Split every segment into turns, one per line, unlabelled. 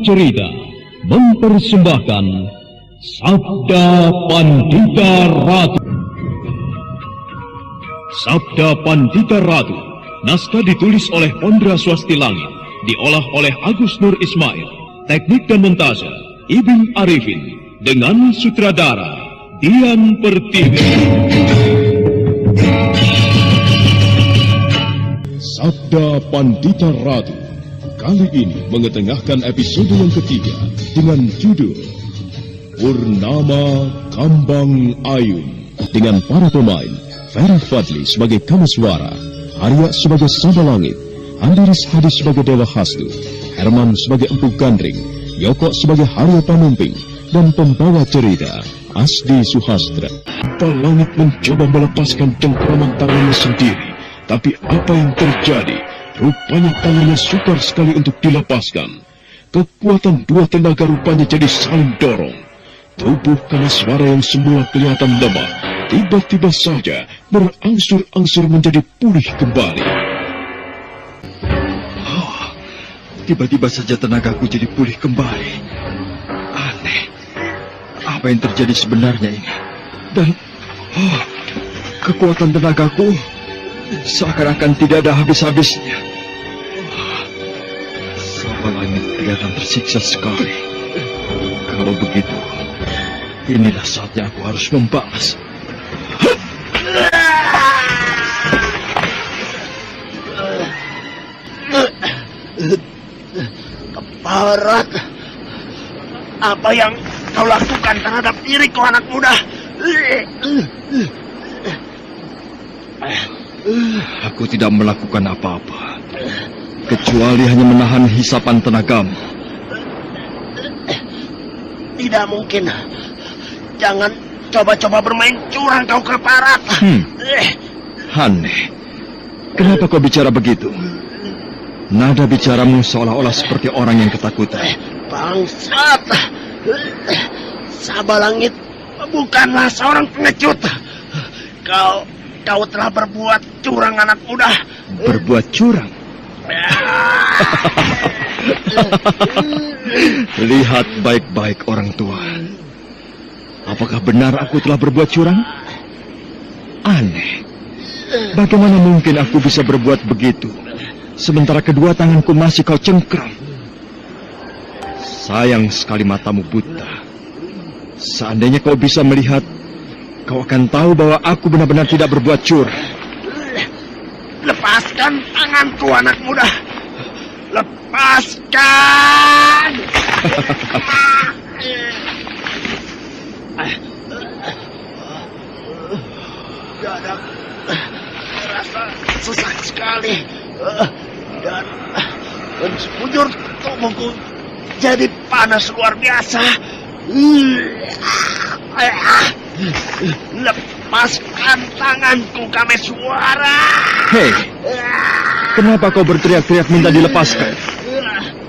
Cerita mempersembahkan Sabda Pandita Ratu. Sabda Pandita Ratu, naskah ditulis oleh Pondra Swasti Langit, diolah oleh Agus Nur Ismail, teknik dan montase Ibing Arifin, dengan sutradara Dian Pertiwi. Sabda Pandita Ratu kali ini mengetengahkan episode yang ketiga dengan judul Purnama Kambang Ayun, dengan para pemain Ferry Fadli sebagai Kamaswara, Arya sebagai Saba Langit, Andiris Hadi sebagai Dewa Hastu, Herman sebagai Empu Gandring, Yoko sebagai Haryo Panumping, dan pembawa cerita Asdi Suhastra. Saba Langit mencoba melepaskan cengkraman tangannya sendiri, tapi apa yang terjadi? Rupanya tangannya sukar sekali untuk dilepaskan. Kekuatan dua tenaga rupanya jadi saling dorong. Tubuh Kamaswara yang semula kelihatan lemah, tiba-tiba saja berangsur-angsur menjadi pulih kembali.
Tiba-tiba saja tenagaku jadi pulih kembali. Aneh, apa yang terjadi sebenarnya ini? Dan kekuatan tenagaku seakan-akan tidak ada habis-habisnya. Saba Langit kelihatan tersiksa sekali. Kalau begitu, inilah saatnya aku harus membalas.
Keparat, apa yang kau lakukan terhadap diriku, anak muda?
Aku tidak melakukan apa-apa, kecuali hanya menahan hisapan tenagamu.
Tidak mungkin. Jangan coba-coba bermain curang, kau Keparat.
Aneh, kenapa kau bicara begitu? Nada bicaramu seolah-olah seperti orang yang ketakutan.
Bangsat, Saba Langit bukanlah seorang pengecut. Kau telah berbuat curang, anak muda.
Berbuat curang? Lihat baik-baik, orang tua. Apakah benar aku telah berbuat curang? Aneh. Bagaimana mungkin aku bisa berbuat begitu, sementara kedua tanganku masih kau cengkram? Sayang sekali matamu buta. Seandainya kau bisa melihat, kau akan tahu bahwa aku benar-benar tidak berbuat curang.
Lepaskan tanganku, anak muda. Lepaskan! Dada terasa sesak sekali. Dan sekujur tubuhku jadi panas luar biasa. Lepaskan tanganku, Kamaswara.
Hei, kenapa kau berteriak-teriak minta dilepaskan?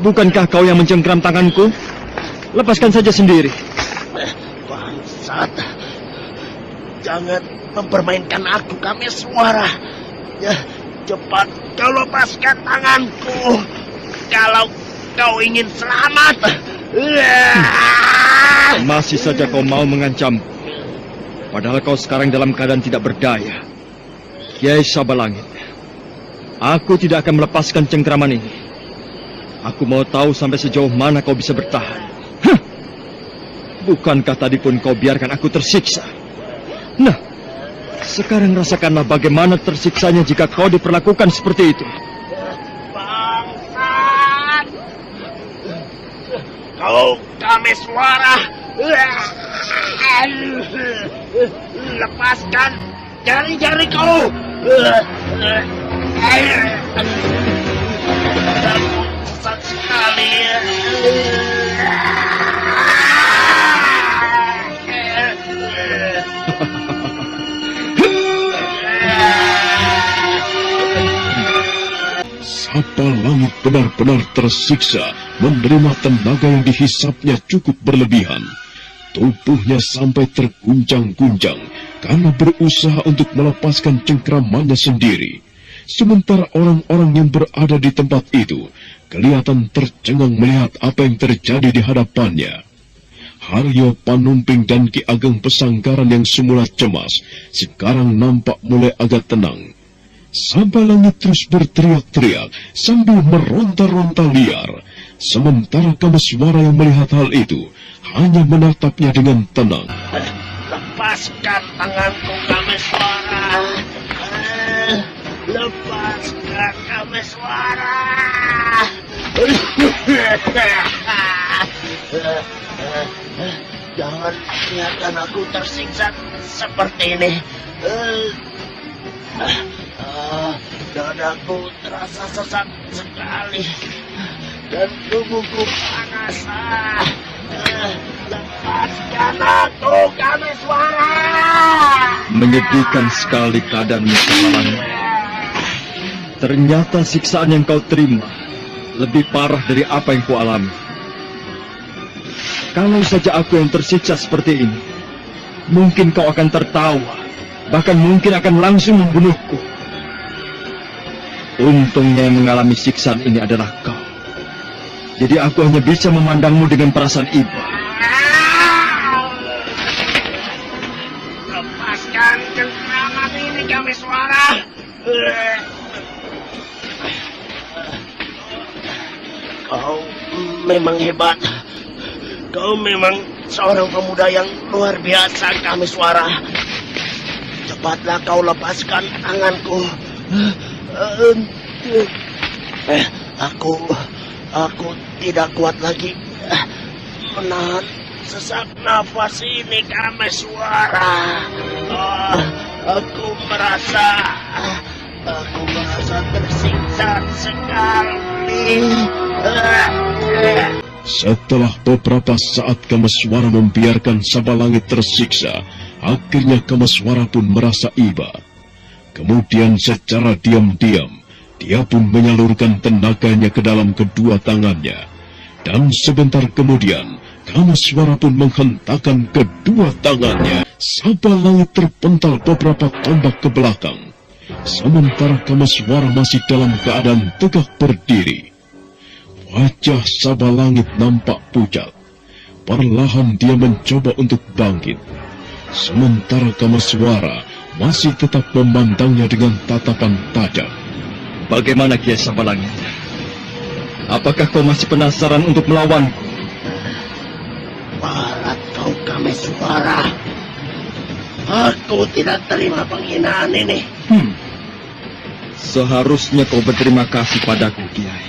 Bukankah kau yang mencengkram tanganku? Lepaskan saja sendiri.
Bangsat, jangan mempermainkan aku, Kamaswara. Ya, cepat kau lepaskan tanganku kalau kau ingin selamat.
Masih saja kau mau mengancamku, padahal kau sekarang dalam keadaan tidak berdaya. Kiai Saba Langit, aku tidak akan melepaskan cengkraman ini. Aku mau tahu sampai sejauh mana kau bisa bertahan. Bukankah tadi pun kau biarkan aku tersiksa? Nah, sekarang rasakanlah bagaimana tersiksanya jika kau diperlakukan seperti itu.
Bangsat, kau Kamaswara. Lepaskan jari-jari kau. Susah sekali.
Saba Langit benar-benar tersiksa menerima tenaga yang dihisapnya cukup berlebihan. Tubuhnya sampai terguncang-guncang karena berusaha untuk melepaskan cengkramannya sendiri. Sementara orang-orang yang berada di tempat itu kelihatan tercengang melihat apa yang terjadi di hadapannya. Haryo Panumping dan Ki Ageng Pesanggaran yang semula cemas, sekarang nampak mulai agak tenang. Sabalangit terus berteriak-teriak sambil meronta-ronta liar. Sementara Kameswara yang melihat hal itu hanya menatapnya dengan tenang.
Lepaskan tanganku, Kameswara. Lepaskan Kameswara. Jangan biarkan aku tersiksa seperti ini. Dadaku terasa sesak sekali dan tubuhku panas. Lepaskan aku, Kameswara.
Menyedihkan sekali keadaanmu, Sabalangit. Ternyata siksaan yang kau terima lebih parah dari apa yang kau alami. Kalau saja aku yang tersiksa seperti ini, mungkin kau akan tertawa, bahkan mungkin akan langsung membunuhku. Untungnya yang mengalami siksaan ini adalah kau. Jadi aku hanya bisa memandangmu dengan perasaan iba.
Lepaskan cengkraman ini, Kameswara. Kau memang hebat. Kau memang seorang pemuda yang luar biasa, Kameswara. Cepatlah kau lepaskan tanganku. Aku tidak kuat lagi menahan sesak nafas ini, Kameswara. Aku merasa tersiksa sekali.
Setelah beberapa saat Kameswara membiarkan Sabalangit tersiksa, akhirnya Kameswara pun merasa iba. Kemudian secara diam-diam, dia pun menyalurkan tenaganya ke dalam kedua tangannya. Dan sebentar kemudian, Kameswara pun menghentakkan kedua tangannya. Sabalangit terpental beberapa tombak ke belakang. Sementara Kameswara masih dalam keadaan tegak berdiri. Wajah Sabalangit nampak pucat. Perlahan dia mencoba untuk bangkit. Sementara Kameswara masih tetap memandangnya dengan tatapan tajam.
Bagaimana, Kiai Sabalangit? Apakah kau masih penasaran untuk melawanku?
Barat kau, Kameswara. Aku tidak terima penghinaan ini.
Seharusnya kau berterima kasih padaku, Kiai.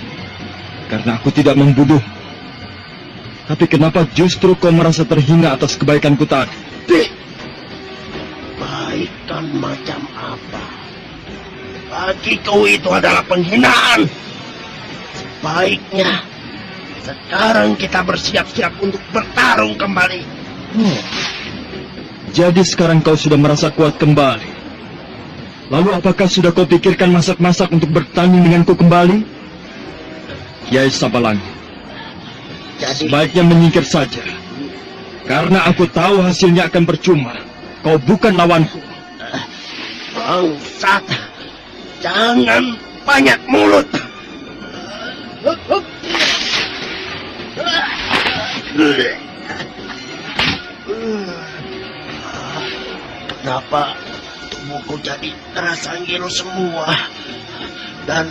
Karena aku tidak membunuh. Tapi kenapa justru kau merasa terhina atas kebaikanku tadi?
Kebaikan macam apa? Bagiku itu adalah penghinaan. Sebaiknya sekarang kita bersiap-siap untuk bertarung kembali.
Jadi sekarang kau sudah merasa kuat kembali. Lalu apakah sudah kau pikirkan masak-masak untuk bertanding denganku kembali? Kiai Sabalangit, sebaiknya menyingkir saja. Karena aku tahu hasilnya akan percuma. Kau bukan lawanku.
Bangsat, jangan banyak mulut. Kenapa tubuhku jadi terasa ngilu semua? Dan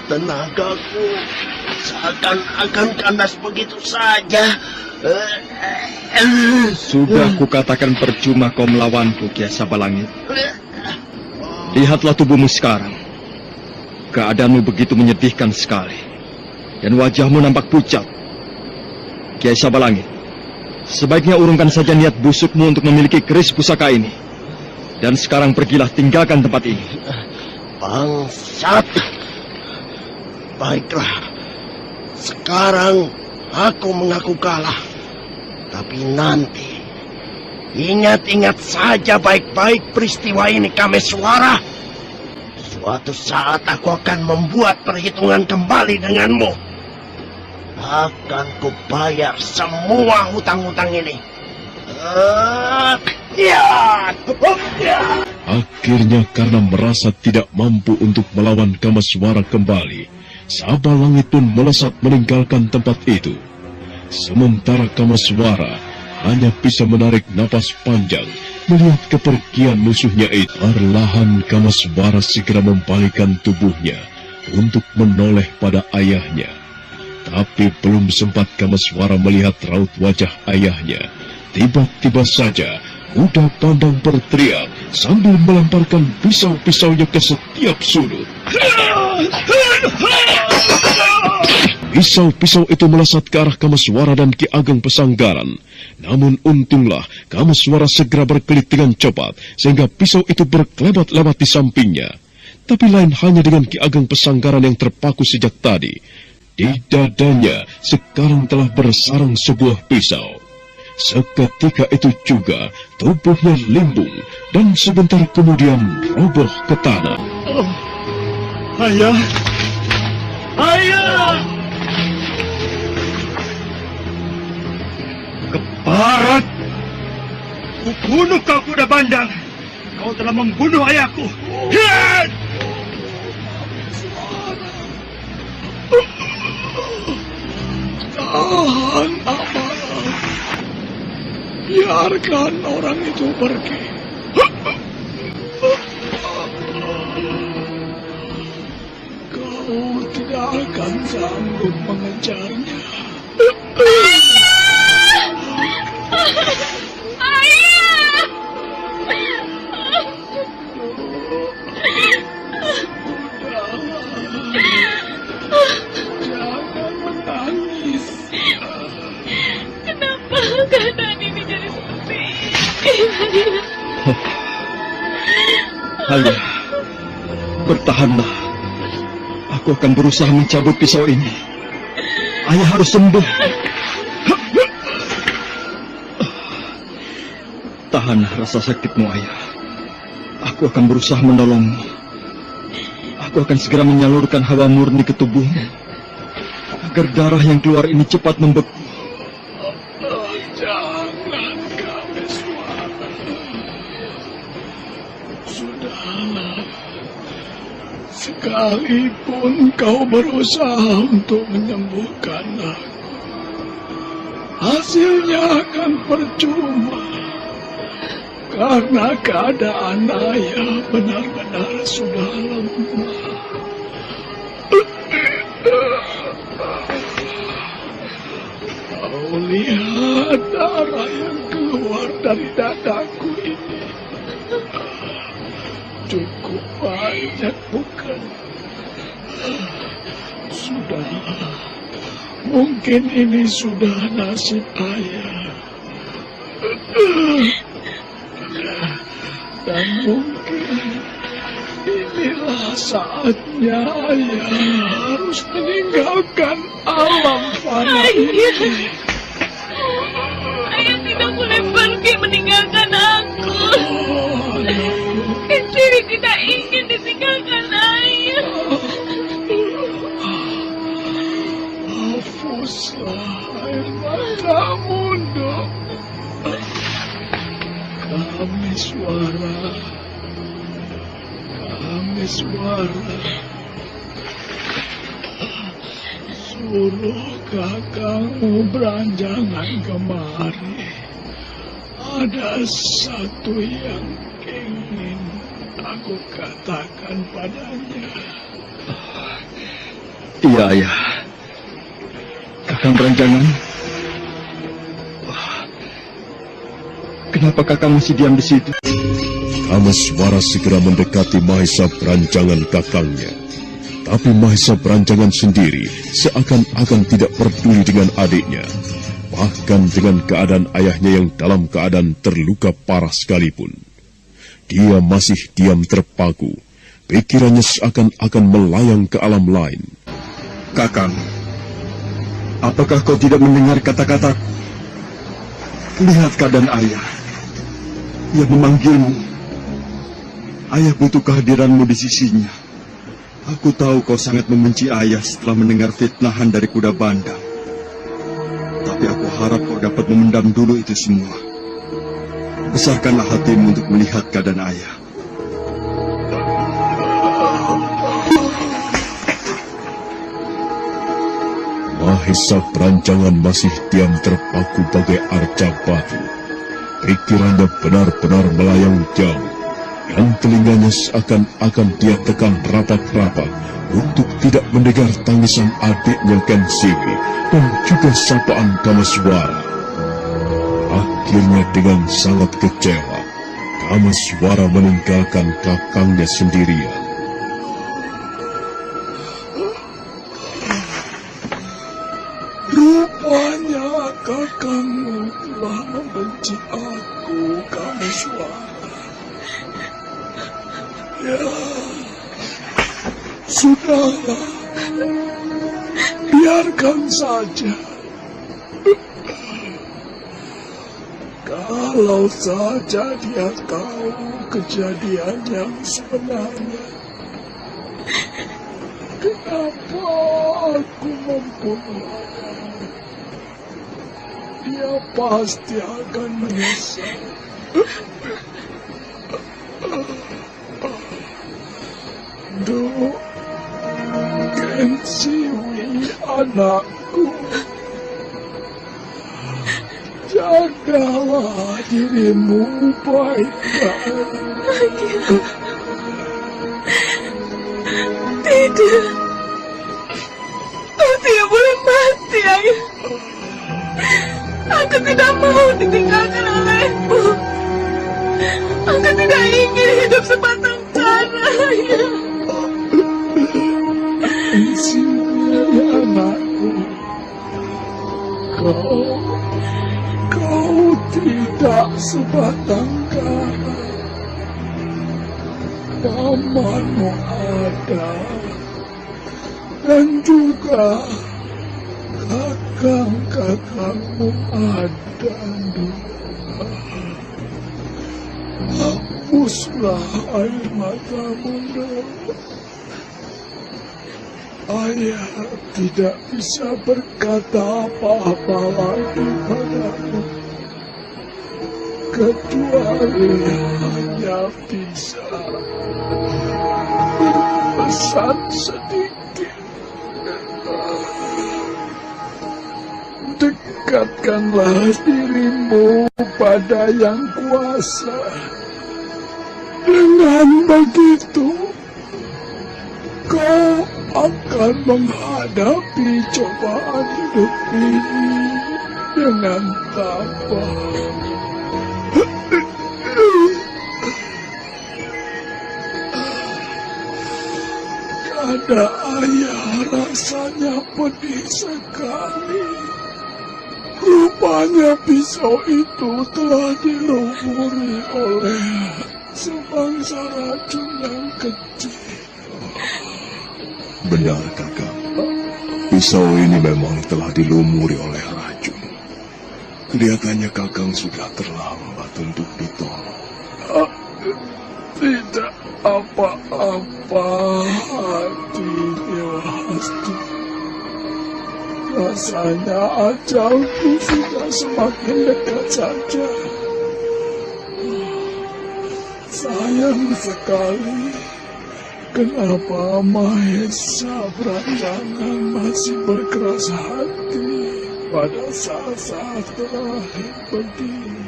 tenagaku seakan-akan kandas begitu saja.
Sudah kukatakan percuma kau melawanku, Kiai Sabalangit. Lihatlah tubuhmu sekarang. Keadaanmu begitu menyedihkan sekali. Dan wajahmu nampak pucat. Kiai Sabalangit, sebaiknya urungkan saja niat busukmu untuk memiliki keris pusaka ini. Dan sekarang pergilah, tinggalkan tempat ini.
Bangsat. Baiklah. Sekarang aku mengaku kalah. Tapi nanti, ingat-ingat saja baik-baik peristiwa ini, Kameswara. Suatu saat aku akan membuat perhitungan kembali denganmu. Akan kubayar semua hutang-hutang ini.
Akhirnya karena merasa tidak mampu untuk melawan Kamaswara kembali, Sabalangit pun melesat meninggalkan tempat itu. Sementara Kamaswara hanya bisa menarik napas panjang melihat kepergian musuhnya itu. Perlahan Kamaswara segera membalikkan tubuhnya untuk menoleh pada ayahnya. Tapi belum sempat Kamaswara melihat raut wajah ayahnya, tiba-tiba saja Kuda Pandang berteriak sambil melemparkan pisau-pisaunya ke setiap sudut. Pisau-pisau itu melesat ke arah Kamaswara dan Ki Ageng Pesanggaran. Namun untunglah Kamaswara segera berkelit dengan cepat sehingga pisau itu berkelebat-lebat di sampingnya. Tapi lain hanya dengan Ki Ageng Pesanggaran yang terpaku sejak tadi. Di dadanya sekarang telah bersarang sebuah pisau. Seketika itu juga tubuhnya limbung dan sebentar kemudian roboh ke tanah.
Ayah! Ayah! Keparat! Kubunuh kau, Kuda Bandang! Kau telah membunuh ayahku! Hiat!
Tahan amarah. Biarkan orang itu pergi. Kau tidak akan sanggup mengejarnya. Jangan menangis.
Kenapa keadaan ini jadi seperti ini?
Ayah, bertahanlah. Aku akan berusaha mencabut pisau ini. Ayah harus sembuh. Tahanlah rasa sakitmu, Ayah. Aku akan berusaha menolongmu. Aku akan segera menyalurkan hawa murni ke tubuhmu, agar darah yang keluar ini cepat membeku.
Jangan, Kameswara. Sudahlah. Sekalipun kau berusaha untuk menyembuhkan aku, hasilnya akan percuma. Karena keadaan ayah benar-benar sudah lemah. Kau lihat darah yang keluar dari dadaku ini. Cukup banyak, bukan? Sudahlah. Mungkin ini sudah nasib ayah. Dan mungkin inilah saatnya ayah harus meninggalkan alam fana ini.
Ayah tidak boleh pergi meninggalkan aku. Istri tidak ingin ditinggalkan ayah.
Hapuslah air matamu, Dok. Kameswara, suruh kakakmu beranjangan kemari. Ada satu yang ingin aku katakan padanya.
Iya, Ayah. Kakang beranjangan. Kenapa kakang masih diam di situ?
Kamaswara segera mendekati Mahesa Beranjangan kakangnya. Tapi Mahesa Beranjangan sendiri seakan-akan tidak peduli dengan adiknya. Bahkan dengan keadaan ayahnya yang dalam keadaan terluka parah sekalipun. Dia masih diam terpaku. Pikirannya seakan-akan melayang ke alam lain.
Kakang, apakah kau tidak mendengar kata-kataku? Lihat keadaan ayah. Ia memanggilmu. Ayah butuh kehadiranmu di sisinya. Aku tahu kau sangat membenci ayah setelah mendengar fitnahan dari Kuda Bandang. Tapi aku harap kau dapat memendam dulu itu semua. Besarkanlah hatimu untuk melihat keadaan ayah.
Mahesa perancangan masih diam terpaku bagai arca batu. Pikirannya benar-benar melayang jauh, dan telinganya seakan-akan dia tekan rapat-rapat untuk tidak mendengar tangisan adiknya Ken Siwi dan juga sapaan Kamaswara. Akhirnya dengan sangat kecewa, Kamaswara meninggalkan kakangnya sendirian.
Rupanya kakangmu telah membenci aku, Kamaswara. Ya, sudahlah, biarkan saja. Kalau saja dia tahu kejadian yang sebenarnya, kenapa aku membunuhnya? Dia pasti akan menyesal. Duh, Ken Siwi anakku, jagalah dirimu baik-baik.
Tidak. Kau tidak boleh mati, Ayah. Aku tidak mau ditinggalkan olehmu. Aku tidak ingin hidup sebatang kara, Ayah.
Siwi anakku, kau tidak sebatang kara. Pamanmu ada, dan juga kakang-kakangmu ada juga. Hapuslah air matamu, Nak. Ayah tidak bisa berkata apa-apa lagi padamu, kecuali hanya bisa berpesan sedikit. Dekatkanlah dirimu pada Yang Kuasa. Dengan begitu, kau akan menghadapi cobaan hidup ini dengan tabah. Ada ayah rasanya pedih sekali. Rupanya pisau itu telah dilumuri oleh sebangsa racun yang kecil.
Benar, kakak. Pisau ini memang telah dilumuri oleh racun. Kelihatannya kakang sudah terlambat untuk ditolong.
Tidak apa-apa, hati Dewahasti. Rasanya ajalku sudah semakin dekat saja. Sayang sekali, kenapa Mahesa Beranjangan masih berkeras hati pada saat-saat terakhir begini.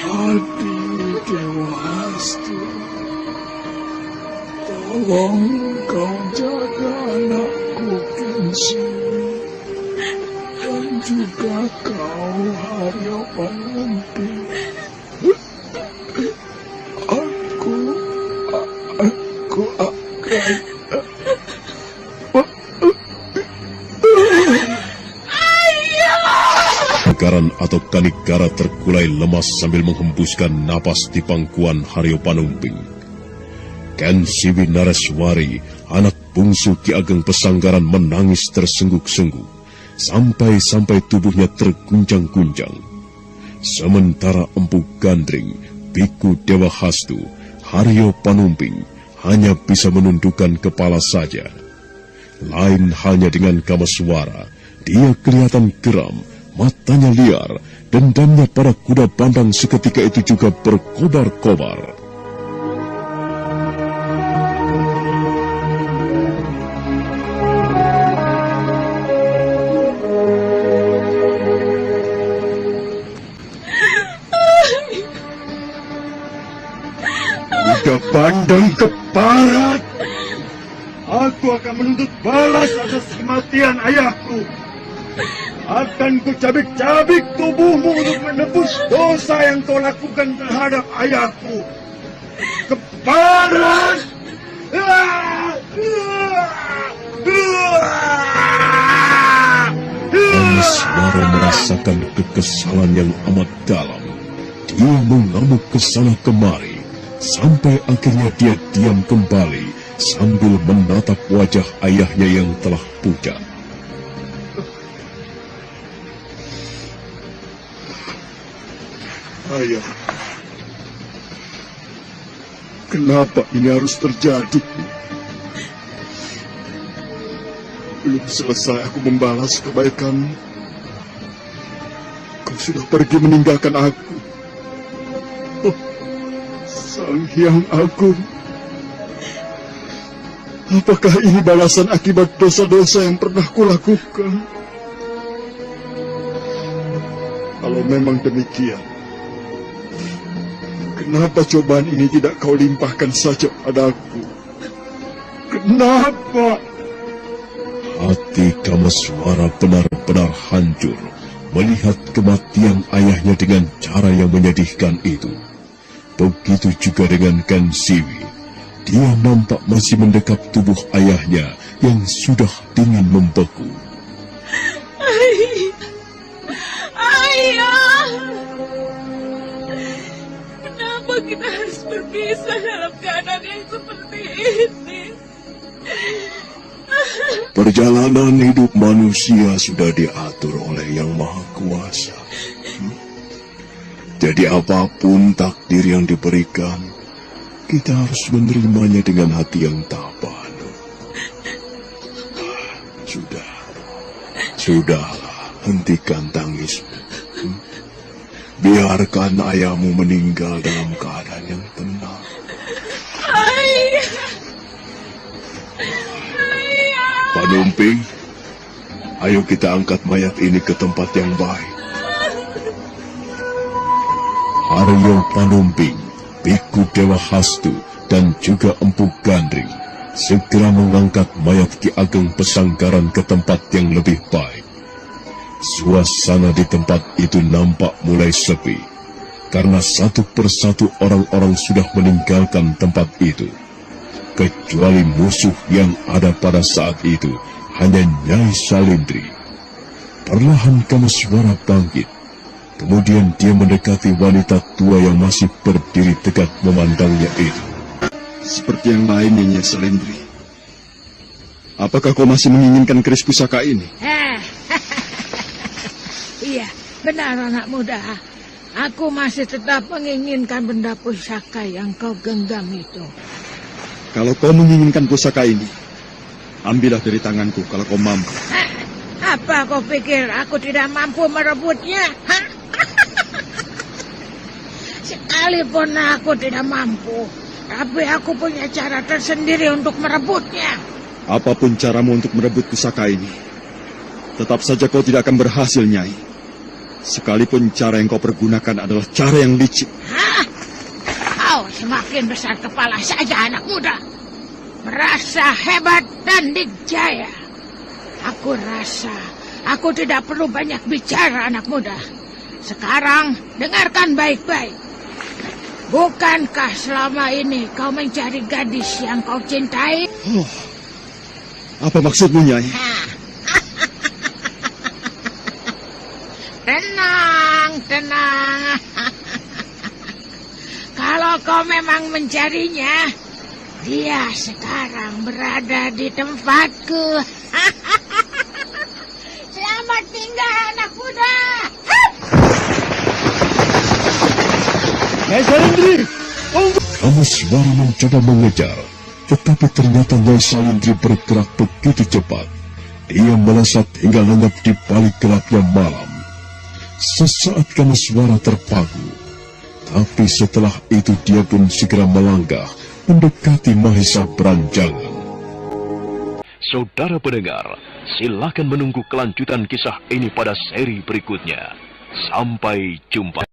Hati Dewahasti, tolong kau jaga anakku Ken Siwi, dan juga kau Haryo Pangumping. Aku akan...
Garan atau Kanigara terkulai lemas sambil menghembuskan napas di pangkuan Haryo Panumping. Ken Siwi Nareswari, anak bungsu Ki Ageng Pesanggaran, menangis tersengguk-sengguk, sampai-sampai tubuhnya terguncang-guncang. Sementara Empu Gandring, Biku Dewa Hastu, Haryo Panumping hanya bisa menundukkan kepala saja. Lain halnya dengan Kamaswara, dia kelihatan geram, matanya liar, dendamnya pada kuda bandang seketika itu juga berkobar-kobar.
Jika pandang ke barat, aku akan menuntut balas atas kematian ayahku. Akan kucabik-cabik tubuhmu untuk menebus dosa yang kau lakukan terhadap ayahku. Ke barat!
Kamaswara merasakan kekesalan yang amat dalam. Dia mengamuk ke sana kemari, sampai akhirnya dia diam kembali sambil menatap wajah ayahnya yang telah pucat.
Ayah, kenapa ini harus terjadi? Belum selesai aku membalas kebaikanmu, kau sudah pergi meninggalkan aku. Oh, Sang Hyang Agung, apakah ini balasan akibat dosa-dosa yang pernah kulakukan? Kalau memang demikian, kenapa cobaan ini tidak kau limpahkan saja padaku? Kenapa?
Hati Kamaswara benar-benar hancur melihat kematian ayahnya dengan cara yang menyedihkan itu. Begitu juga dengan Kan Siwi. Dia nampak masih mendekap tubuh ayahnya yang sudah dingin membeku.
Ayah! Kenapa kita harus berpisah dalam keadaan yang seperti ini?
Perjalanan hidup manusia sudah diatur oleh Yang Maha Kuasa. Jadi apapun takdir yang diberikan, kita harus menerimanya dengan hati yang tabah. Sudahlah, hentikan tangismu. Biarkan ayahmu meninggal dalam keadaan yang tenang.
Ayah!
Panumping, ayo kita angkat mayat ini ke tempat yang baik. Aryo Panumping, Biku Dewa Hastu, dan juga Empu Gandring segera mengangkat mayat Ki Ageng Pesanggaran ke tempat yang lebih baik. Suasana di tempat itu nampak mulai sepi, karena satu persatu orang-orang sudah meninggalkan tempat itu. Kecuali musuh yang ada pada saat itu hanya Nyai Salindri. Perlahan Kamaswara bangkit. Kemudian dia mendekati wanita tua yang masih berdiri tegak memandangnya itu.
Seperti yang lainnya, Nyai Salindri. Apakah kau masih menginginkan keris pusaka ini?
Iya, benar anak muda. Aku masih tetap menginginkan benda pusaka yang kau genggam itu.
Kalau kau menginginkan pusaka ini, ambillah dari tanganku kalau kau mampu.
Apa kau pikir aku tidak mampu merebutnya? Sekalipun aku tidak mampu, tapi aku punya cara tersendiri untuk merebutnya.
Apapun caramu untuk merebut pusaka ini, tetap saja kau tidak akan berhasil, Nyai. Sekalipun cara yang kau pergunakan adalah cara yang licik.
Kau semakin besar kepala saja anak muda. Merasa hebat dan dikjaya. Aku rasa aku tidak perlu banyak bicara anak muda. Sekarang dengarkan baik-baik. Bukankah selama ini kau mencari gadis yang kau cintai?
Oh, apa maksudmu, Nyai?
Tenang. Kalau kau memang mencarinya, dia sekarang berada di tempatku. Selamat tinggal anak muda.
Nyai Salindri!
Kamaswara mencoba mengejar, tetapi ternyata Nyai Salindri bergerak begitu cepat. Dia melesat hingga lenyap di balik gelapnya malam. Sesaat Kamaswara terpaku, tapi setelah itu dia pun segera melangkah mendekati Mahesa Beranjangan. Saudara pendengar, silakan menunggu kelanjutan kisah ini pada seri berikutnya. Sampai jumpa.